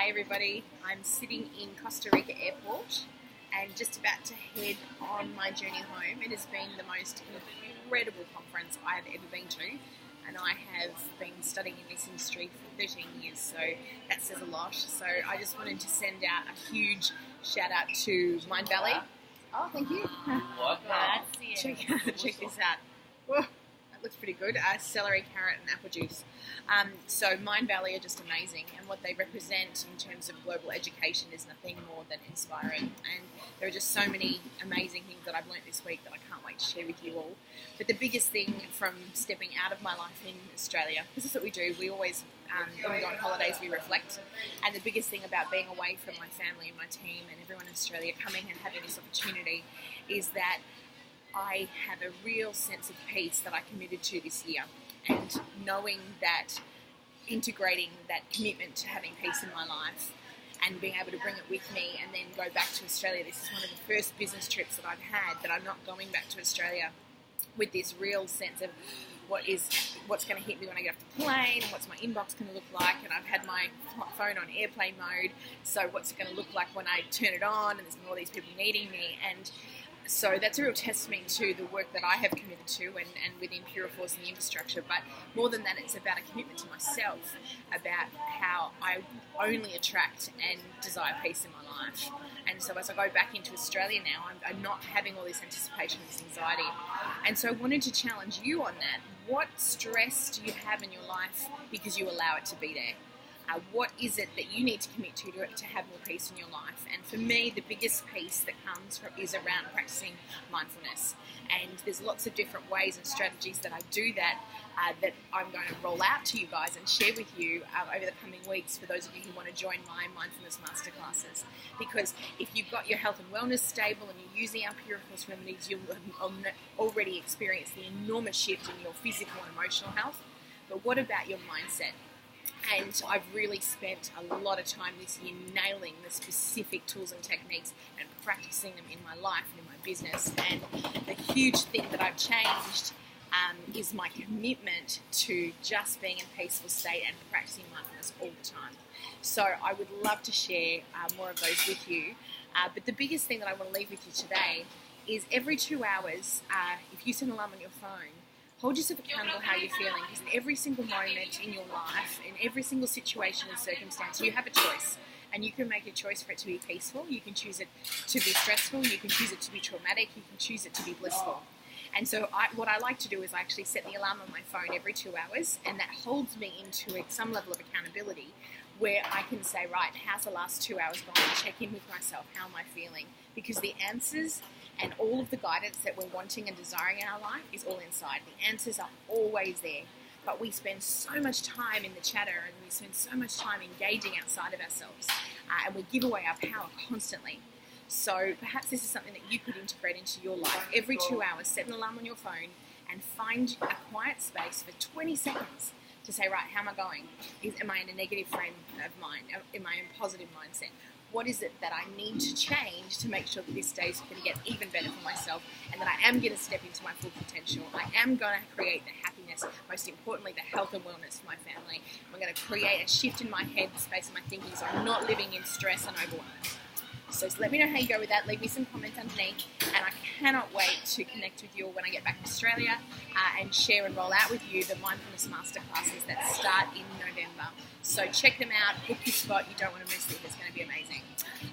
Hi everybody, I'm sitting in Costa Rica airport and just about to head on my journey home. It has been the most incredible conference I have ever been to, and I have been studying in this industry for 13 years, so that says a lot. So I just wanted to send out a huge shout out to Mind Valley. Oh, thank you. Check this out. Whoa. Looks pretty good. Celery, carrot and apple juice. So Mind Valley are just amazing, and what they represent in terms of global education is nothing more than inspiring, and there are just so many amazing things that I've learnt this week that I can't wait to share with you all. But the biggest thing from stepping out of my life in Australia, this is what we do, we always when we go on holidays we reflect, and the biggest thing about being away from my family and my team and everyone in Australia coming and having this opportunity is that I have a real sense of peace that I committed to this year, and knowing that, integrating that commitment to having peace in my life and being able to bring it with me and then go back to Australia. This is one of the first business trips that I've had that I'm not going back to Australia with this real sense of what's going to hit me when I get off the plane, and what's my inbox going to look like, and I've had my phone on airplane mode, so what's it going to look like when I turn it on and there's all these people needing me. And so that's a real testament to the work that I have committed to and within Pure Force and the infrastructure. But more than that, it's about a commitment to myself, about how I only attract and desire peace in my life. And so as I go back into Australia now, I'm not having all this anticipation, this anxiety. And so I wanted to challenge you on that. What stress do you have in your life because you allow it to be there? What is it that you need to commit to have more peace in your life? And for me, the biggest piece that comes from is around practicing mindfulness. And there's lots of different ways and strategies that I do that that I'm going to roll out to you guys and share with you over the coming weeks for those of you who want to join my mindfulness masterclasses. Because if you've got your health and wellness stable and you're using our Pure Force remedies, you'll already experience the enormous shift in your physical and emotional health. But what about your mindset? And I've really spent a lot of time this year nailing the specific tools and techniques and practicing them in my life and in my business. And the huge thing that I've changed is my commitment to just being in a peaceful state and practicing mindfulness all the time. So I would love to share more of those with you. But the biggest thing that I want to leave with you today is every 2 hours, if you set an alarm on your phone, hold yourself accountable how you're feeling, because in every single moment in your life, in every single situation and circumstance, you have a choice. And you can make a choice for it to be peaceful, you can choose it to be stressful, you can choose it to be traumatic, you can choose it to be blissful. And so what I like to do is I actually set the alarm on my phone every 2 hours, and that holds me into some level of accountability where I can say, right, how's the last 2 hours gone? Check in with myself, how am I feeling? Because the answers and all of the guidance that we're wanting and desiring in our life is all inside. The answers are always there. But we spend so much time in the chatter, and we spend so much time engaging outside of ourselves, and we give away our power constantly. So perhaps this is something that you could integrate into your life. Every 2 hours, set an alarm on your phone and find a quiet space for 20 seconds to say, right, how am I going? Am I in a negative frame of mind? Am I in a positive mindset? What is it that I need to change to make sure that this day is going to get even better for myself, and that I am going to step into my full potential? I am going to create the happiness, most importantly, the health and wellness for my family. I'm going to create a shift in my head space and my thinking, so I'm not living in stress and overwhelm. So let me know how you go with that. Leave me some comments underneath, and I cannot wait to connect with you all when I get back to Australia and share and roll out with you the mindfulness masterclasses that start in November. So check them out, book your spot. You don't want to miss it. It's going to be amazing.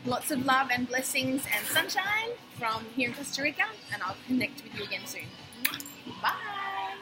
Lots of love and blessings and sunshine from here in Costa Rica, and I'll connect with you again soon. Bye.